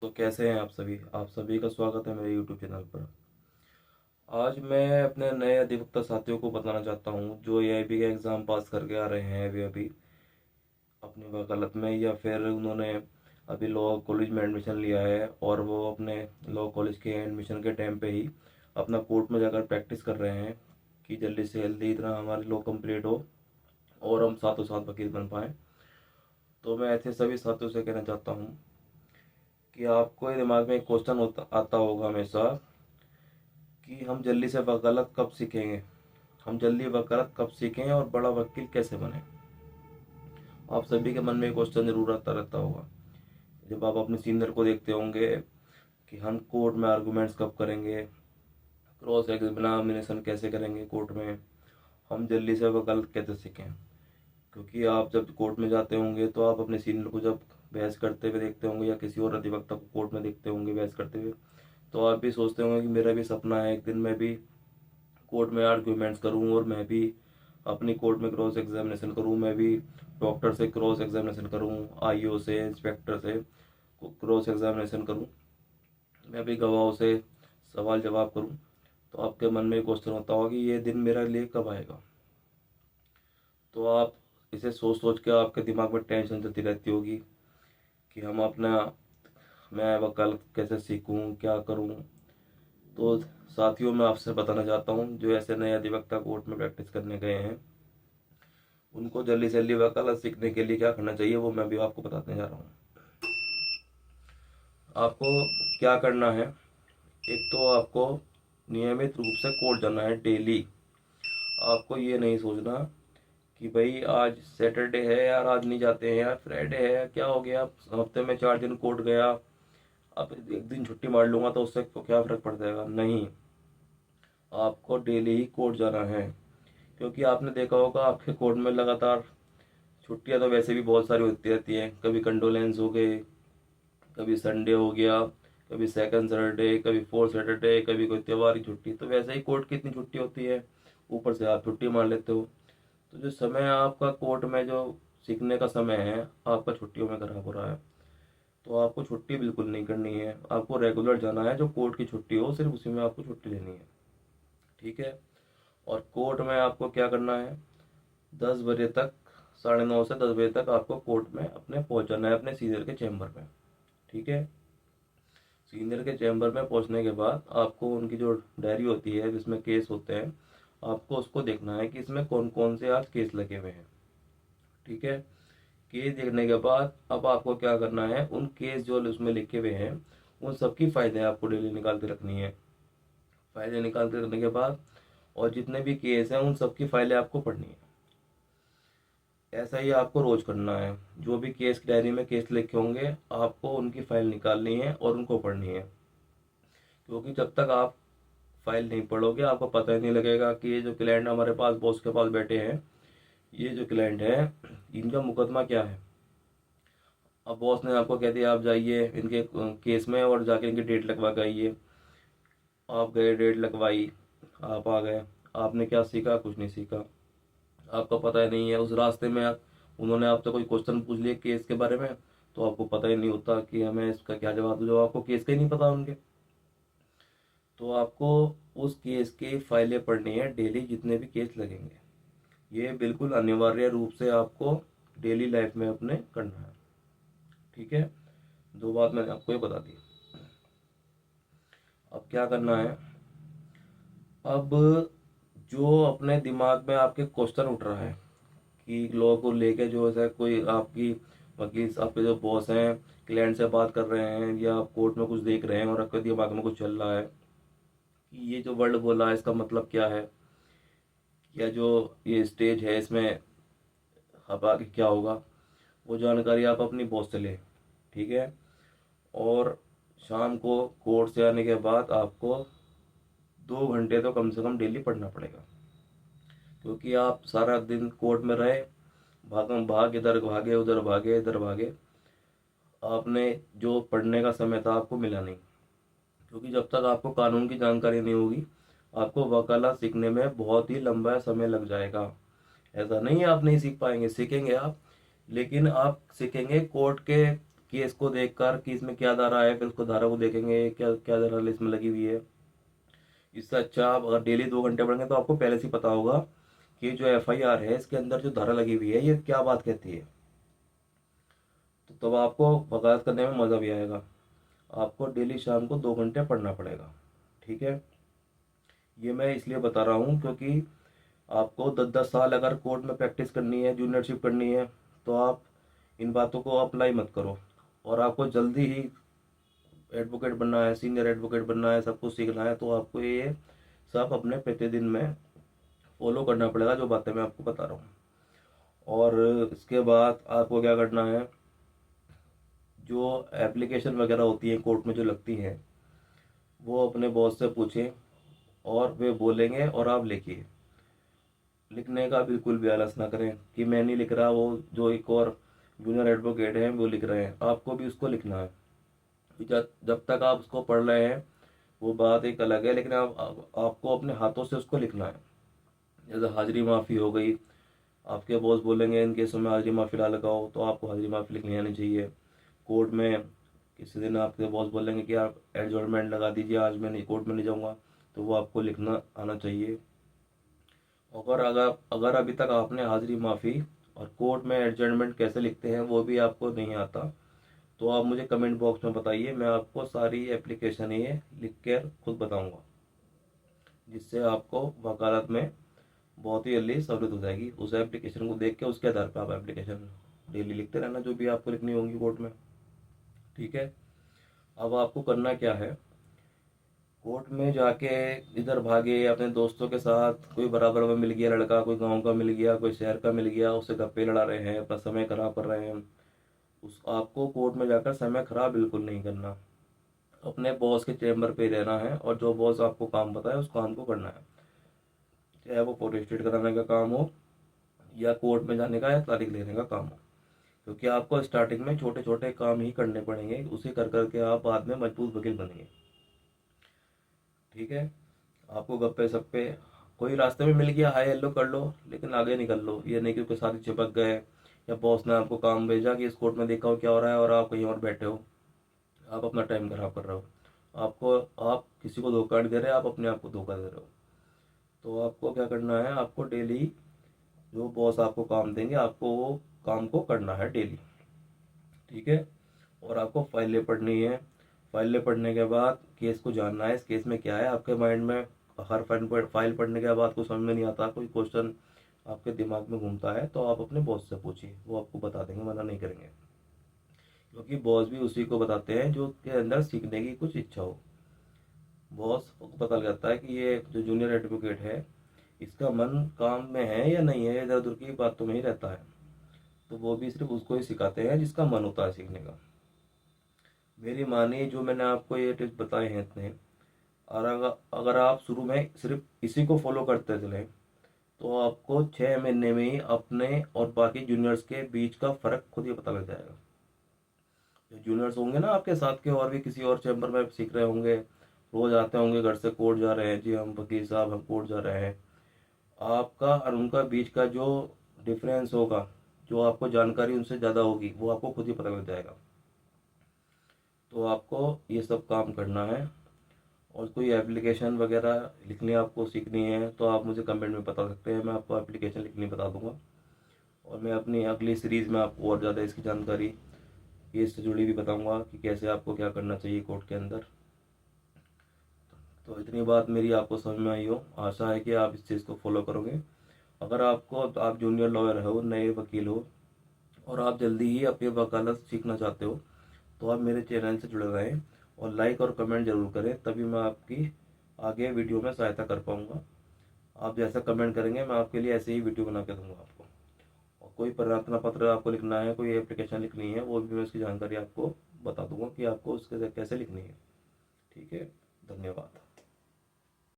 तो कैसे हैं आप सभी का स्वागत है मेरे यूट्यूब चैनल पर। आज मैं अपने नए अधिवक्ता साथियों को बताना चाहता हूँ जो एआईबी का एग्ज़ाम पास करके आ रहे हैं अभी अभी अपनी वकालत में, या फिर उन्होंने अभी लॉ कॉलेज में एडमिशन लिया है और वो अपने लॉ कॉलेज के एडमिशन के टाइम पे ही अपना कोर्ट में जाकर प्रैक्टिस कर रहे हैं कि जल्दी से जल्दी इतना हमारी लॉ कंप्लीट हो और हम साथों साथ वकील बन पाएँ। तो मैं ऐसे सभी साथियों से कहना चाहता हूँ कि आपको ये दिमाग में एक क्वेश्चन होता आता होगा हमेशा कि हम जल्दी से वकालत कब सीखेंगे, हम जल्दी वकालत कब सीखें और बड़ा वकील कैसे बने। आप सभी के मन में क्वेश्चन जरूर आता रहता होगा जब आप अपने सीनियर को देखते होंगे कि हम कोर्ट में आर्गूमेंट्स कब करेंगे, क्रॉस एग्जामिनेशन कैसे करेंगे कोर्ट में, हम जल्दी से वकालत कैसे सीखें। क्योंकि आप जब कोर्ट में जाते होंगे तो आप अपने सीनियर को जब बहस करते हुए देखते होंगे या किसी और अधिवक्ता को कोर्ट में देखते होंगे बहस करते हुए, तो आप भी सोचते होंगे कि मेरा भी सपना है एक दिन मैं भी कोर्ट में आर्ग्यूमेंट्स करूं और मैं भी अपनी कोर्ट में क्रॉस एग्जामिनेशन करूं, मैं भी डॉक्टर से क्रॉस एग्जामिनेशन करूं, आईओ से, इंस्पेक्टर से क्रॉस एग्जामिनेशन करूं, मैं भी गवाहों से सवाल जवाब करूं। तो आपके मन में क्वेश्चन होता होगा कि ये दिन मेरे लिए कब आएगा। तो आप इसे सोच सोच के आपके दिमाग में टेंशन चलती रहती होगी कि हम अपना मैं वकालत कैसे सीखूं, क्या करूं। तो साथियों, मैं आपसे बताना चाहता हूं जो ऐसे नए अधिवक्ता कोर्ट में प्रैक्टिस करने गए हैं उनको जल्दी से जल्दी वकालत सीखने के लिए क्या करना चाहिए वो मैं भी आपको बताने जा रहा हूँ। आपको क्या करना है, एक तो आपको नियमित रूप से कोर्ट जाना है डेली। आपको ये नहीं सोचना कि भाई आज सैटरडे है यार आज नहीं जाते हैं, यार फ्राइडे है क्या हो गया, हफ्ते में 4 दिन कोर्ट गया, अब एक दिन छुट्टी मार लूंगा तो उससे को क्या फर्क पड़ जाएगा। नहीं, आपको डेली ही कोर्ट जाना है। क्योंकि आपने देखा होगा आपके कोर्ट में लगातार छुट्टियां तो वैसे भी बहुत सारी होती रहती हैं, कभी कंडोलेंस हो गए, कभी संडे हो गया, कभी सेकंड सैटरडे, कभी फोर्थ सैटरडे, कभी कोई त्योहार की छुट्टी। तो वैसे ही कोर्ट की इतनी छुट्टी होती है, ऊपर से आप छुट्टी मार लेते हो। तो जो समय आपका कोर्ट में जो सीखने का समय है आपका छुट्टियों में खराब हो रहा है। तो आपको छुट्टी बिल्कुल नहीं करनी है, आपको रेगुलर जाना है, जो कोर्ट की छुट्टी हो सिर्फ उसी में आपको छुट्टी लेनी है। ठीक है। और कोर्ट में आपको क्या करना है, 10 बजे तक, 9:30 से 10 बजे तक आपको कोर्ट में अपने पहुंच जाना है अपने सीनियर के चैम्बर में। ठीक है। सीनियर के चैम्बर में पहुंचने के बाद आपको उनकी जो डायरी होती है जिसमें केस होते हैं, आपको उसको देखना है कि इसमें कौन कौन से आज केस लगे हुए हैं। ठीक है। केस देखने के बाद अब आपको क्या करना है, उन केस जो उसमें लिखे हुए हैं उन सबकी फाइलें आपको डेली निकाल के रखनी है। फाइलें निकाल के रखने के बाद और जितने भी केस हैं उन सबकी फाइलें आपको पढ़नी है। ऐसा ही आपको रोज करना है, जो भी केस की डायरी में केस लिखे होंगे आपको उनकी फाइल निकालनी है और उनको पढ़नी है। क्योंकि जब तक आप फाइल नहीं पढ़ोगे आपको पता ही नहीं लगेगा कि ये जो क्लाइंट हमारे पास बॉस के पास बैठे हैं, ये जो क्लाइंट है इनका मुकदमा क्या है। अब बॉस ने आपको कह दिया आप जाइए इनके केस में और जाके इनकी डेट लगवा के आइए। आप गए, डेट लगवाई, आप आ गए, आपने क्या सीखा, कुछ नहीं सीखा, आपको पता ही नहीं है। उस रास्ते में उन्होंने आपसे कोई क्वेश्चन पूछ लिया केस के बारे में, तो आपको पता ही नहीं होता कि हमें इसका क्या जवाब दूं, जब आपको केस का ही नहीं पता उनके। तो आपको उस केस की फाइलें पढ़नी है डेली, जितने भी केस लगेंगे। ये बिल्कुल अनिवार्य रूप से आपको डेली लाइफ में अपने करना है। ठीक है। दो बात मैंने आपको ये बता दी। अब क्या करना है, अब जो अपने दिमाग में आपके क्वेश्चन उठ रहा है कि लॉ को लेके जो है कोई आपकी वकील आपके जो बॉस हैं क्लाइंट से बात कर रहे हैं या आप कोर्ट में कुछ देख रहे हैं और आपके दिमाग में कुछ चल रहा है कि ये जो वर्ड बोला है इसका मतलब क्या है, या जो ये स्टेज है इसमें अब आगे क्या होगा, वो जानकारी आप अपनी बॉस से लें। ठीक है। और शाम को कोर्ट से आने के बाद आपको 2 घंटे तो कम से कम डेली पढ़ना पड़ेगा। क्योंकि आप सारा दिन कोर्ट में रहे, भागम भाग, इधर भागे उधर भागे इधर भागे, आपने जो पढ़ने का समय था आपको मिला नहीं। क्योंकि जब तक आपको कानून की जानकारी नहीं होगी आपको वकालत सीखने में बहुत ही लंबा समय लग जाएगा। ऐसा नहीं है आप नहीं सीख पाएंगे, सीखेंगे आप, लेकिन आप सीखेंगे कोर्ट के केस को देखकर कि इसमें क्या धारा है, फिर उसको धारा को देखेंगे क्या क्या धारा इसमें लगी हुई है। इससे अच्छा आप अगर डेली 2 घंटे पढ़ेंगे तो आपको पहले से ही पता होगा कि जो FIR है इसके अंदर जो धारा लगी हुई है ये क्या बात कहती है। तो तब आपको वकालत करने में मज़ा भी आएगा। आपको डेली शाम को 2 घंटे पढ़ना पड़ेगा। ठीक है, ये मैं इसलिए बता रहा हूँ क्योंकि आपको 10-10 साल अगर कोर्ट में प्रैक्टिस करनी है, जूनियरशिप करनी है, तो आप इन बातों को अप्लाई मत करो। और आपको जल्दी ही एडवोकेट बनना है, सीनियर एडवोकेट बनना है, सब कुछ सीखना है, तो आपको ये सब अपने प्रतिदिन में फॉलो करना पड़ेगा जो बातें मैं आपको बता रहा हूँ। और इसके बाद आपको क्या करना है, जो एप्लीकेशन वगैरह होती है कोर्ट में जो लगती हैं वो अपने बॉस से पूछें और वे बोलेंगे और आप लिखिए। लिखने का बिल्कुल भी आलस ना करें कि मैं नहीं लिख रहा, वो जो एक और जूनियर एडवोकेट हैं वो लिख रहे हैं, आपको भी उसको लिखना है। जब जब तक आप उसको पढ़ रहे हैं वो बात एक अलग है, लेकिन आपको अपने हाथों से उसको लिखना है। जैसे हाजिरी माफ़ी हो गई, आपके बॉस बोलेंगे इन केसों में हाजिरी माफ़ी ला लगाओ, तो आपको हाजिरी माफ़ी लिखनी आनी चाहिए। कोर्ट में किसी दिन आपके बॉस बोलेंगे कि आप एडजॉर्नमेंट लगा दीजिए, आज मैं नहीं कोर्ट में नहीं जाऊँगा, तो वो आपको लिखना आना चाहिए। और अगर अगर अभी तक आपने हाजिरी माफ़ी और कोर्ट में एडजॉर्नमेंट कैसे लिखते हैं वो भी आपको नहीं आता, तो आप मुझे कमेंट बॉक्स में बताइए, मैं आपको सारी एप्लीकेशन ये लिख कर खुद बताऊंगा, जिससे आपको वकालत में बहुत ही जल्दी सहूलियत हो जाएगी। उस एप्लीकेशन को देख के उसके आधार पर आप एप्लीकेशन डेली लिखते रहना जो भी आपको लिखनी होगी कोर्ट में। ठीक है, अब आपको करना क्या है, कोर्ट में जाके इधर भागे अपने दोस्तों के साथ, कोई बराबर में मिल गया लड़का, कोई गांव का मिल गया, कोई शहर का मिल गया, उससे गप्पे लड़ा रहे हैं, अपना समय खराब कर रहे हैं। उस आपको कोर्ट में जाकर समय खराब बिल्कुल नहीं करना। अपने बॉस के चैम्बर पे रहना है और जो बॉस आपको काम बताए उस काम को करना है, चाहे वो फोटो स्टेट कराने का काम हो या कोर्ट में जाने का या तारीख लेने का काम हो। क्योंकि आपको स्टार्टिंग में छोटे छोटे काम ही करने पड़ेंगे, उसे कर करके आप बाद में मजबूत वकील बनेंगे। ठीक है, आपको गप्पे सप्पे कोई रास्ते में मिल गया, हाय हेलो कर लो, लेकिन आगे निकल लो। ये नहीं कि उसके साथ ही चिपक गए, या बॉस ने आपको काम भेजा कि इस कोर्ट में देखा हो क्या हो रहा है और आप कहीं और बैठे हो, आप अपना टाइम खराब कर रहे हो। आपको आप किसी को धोखा नहीं दे रहे, आप अपने आप को धोखा दे रहे हो। तो आपको क्या करना है, आपको डेली जो बॉस आपको काम देंगे आपको वो काम को करना है डेली। ठीक है, और आपको फाइलें पढ़नी है। फाइलें पढ़ने के बाद केस को जानना है, इस केस में क्या है। आपके माइंड में हर फाइल पढ़ने के बाद कुछ समझ में नहीं आता, कोई क्वेश्चन आपके दिमाग में घूमता है, तो आप अपने बॉस से पूछिए, वो आपको बता देंगे, मना नहीं करेंगे। क्योंकि बॉस भी उसी को बताते हैं जो के अंदर सीखने की कुछ इच्छा हो। बॉस को पता लग जाता है कि ये जो जूनियर एडवोकेट है इसका मन काम में है या नहीं है, इधर उधर की बातों में ही रहता है। तो वो भी सिर्फ उसको ही सिखाते हैं जिसका मन होता है सीखने का। मेरी मानिए जो मैंने आपको ये टिप्स बताए हैं इतने, और अगर आप शुरू में सिर्फ इसी को फॉलो करते चले तो आपको 6 महीने में ही अपने और बाकी जूनियर्स के बीच का फर्क खुद ही पता लग जाएगा। जो जूनियर्स होंगे ना आपके साथ के और भी किसी और चैम्बर में सीख रहे होंगे, रोज आते होंगे घर से कोर्ट जा रहे हैं, जी हम वकील साहब हम कोर्ट जा रहे हैं, आपका और उनका बीच का जो डिफरेंस होगा, जो आपको जानकारी उनसे ज़्यादा होगी, वो आपको खुद ही पता लग जाएगा। तो आपको ये सब काम करना है। और कोई एप्लीकेशन वगैरह लिखनी आपको सीखनी है तो आप मुझे कमेंट में बता सकते हैं, मैं आपको एप्लीकेशन लिखनी बता दूंगा। और मैं अपनी अगली सीरीज़ में आपको और ज़्यादा इसकी जानकारी केस से जुड़ी भी बताऊंगा कि कैसे आपको क्या करना चाहिए कोर्ट के अंदर। तो इतनी बात मेरी आपको समझ में आई हो, आशा है कि आप इस चीज़ को फॉलो करोगे। अगर आप जूनियर लॉयर हो, नए वकील हो और आप जल्दी ही अपनी वकालत सीखना चाहते हो, तो आप मेरे चैनल से जुड़े रहें और लाइक और कमेंट जरूर करें, तभी मैं आपकी आगे वीडियो में सहायता कर पाऊँगा। आप जैसा कमेंट करेंगे मैं आपके लिए ऐसे ही वीडियो बना के दूंगा आपको। और कोई प्रार्थना पत्र आपको लिखना है, कोई एप्लीकेशन लिखनी है, वो भी मैं उसकी जानकारी आपको बता दूंगा कि आपको उसके कैसे लिखनी है। ठीक है, धन्यवाद।